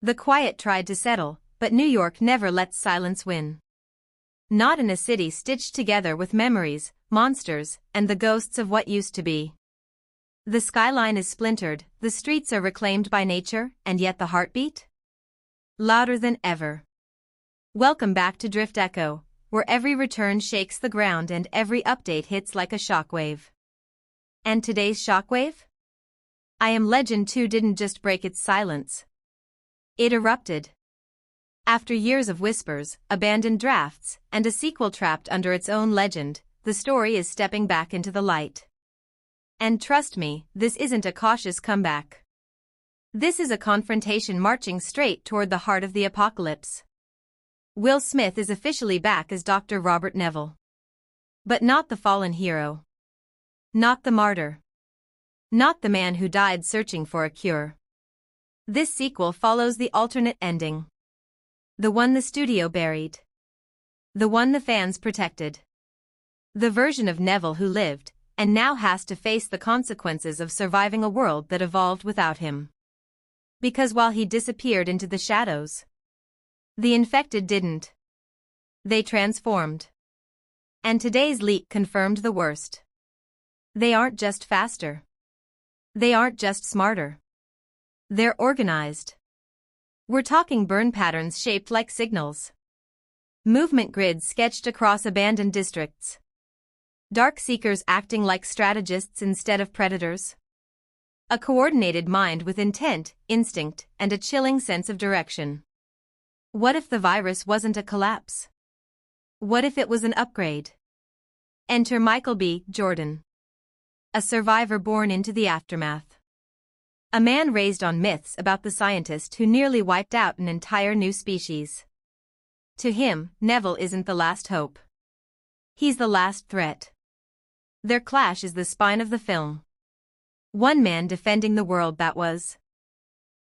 The quiet tried to settle, but New York never lets silence win. Not in a city stitched together with memories, monsters, and the ghosts of what used to be. The skyline is splintered, the streets are reclaimed by nature, and yet the heartbeat? Louder than ever. Welcome back to DriftEcho, where every return shakes the ground and every update hits like a shockwave. And today's shockwave? I Am Legend 2 didn't just break its silence. It erupted. After years of whispers, abandoned drafts, and a sequel trapped under its own legend, the story is stepping back into the light. And trust me, this isn't a cautious comeback. This is a confrontation marching straight toward the heart of the apocalypse. Will Smith is officially back as Dr. Robert Neville. But not the fallen hero. Not the martyr. Not the man who died searching for a cure. This sequel follows the alternate ending. The one the studio buried. The one the fans protected. The version of Neville who lived, and now has to face the consequences of surviving a world that evolved without him. Because while he disappeared into the shadows, the infected didn't. They transformed. And today's leak confirmed the worst. They aren't just faster. They aren't just smarter. They're organized. We're talking burn patterns shaped like signals. Movement grids sketched across abandoned districts. Dark seekers acting like strategists instead of predators. A coordinated mind with intent, instinct, and a chilling sense of direction. What if the virus wasn't a collapse? What if it was an upgrade? Enter Michael B. Jordan. A survivor born into the aftermath. A man raised on myths about the scientist who nearly wiped out an entire new species. To him, Neville isn't the last hope. He's the last threat. Their clash is the spine of the film. One man defending the world that was.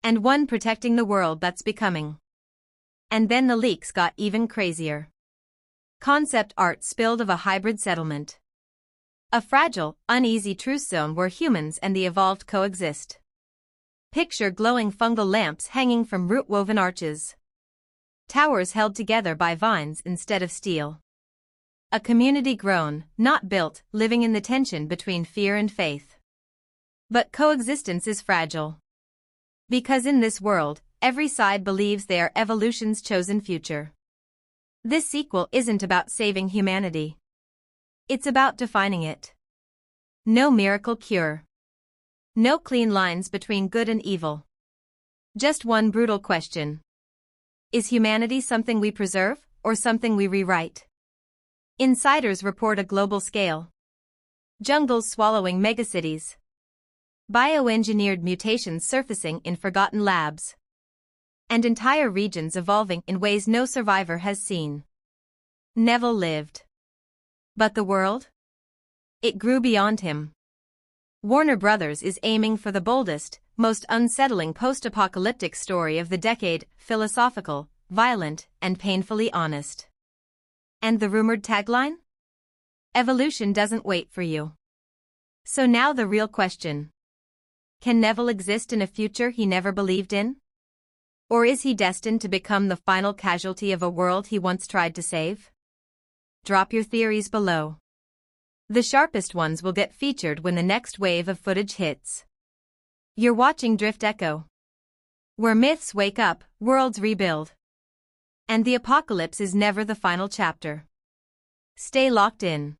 And one protecting the world that's becoming. And then the leaks got even crazier. Concept art spilled of a hybrid settlement. A fragile, uneasy truce zone where humans and the evolved coexist. Picture glowing fungal lamps hanging from root-woven arches. Towers held together by vines instead of steel. A community grown, not built, living in the tension between fear and faith. But coexistence is fragile. Because in this world, every side believes they are evolution's chosen future. This sequel isn't about saving humanity. It's about defining it. No miracle cure. No clean lines between good and evil. Just one brutal question. Is humanity something we preserve, or something we rewrite? Insiders report a global scale. Jungles swallowing megacities. Bioengineered mutations surfacing in forgotten labs. And entire regions evolving in ways no survivor has seen. Neville lived. But the world? It grew beyond him. Warner Brothers is aiming for the boldest, most unsettling post-apocalyptic story of the decade, philosophical, violent, and painfully honest. And the rumored tagline? Evolution doesn't wait for you. So now the real question. Can Neville exist in a future he never believed in? Or is he destined to become the final casualty of a world he once tried to save? Drop your theories below. The sharpest ones will get featured when the next wave of footage hits. You're watching DriftEcho, where myths wake up, worlds rebuild. And the apocalypse is never the final chapter. Stay locked in.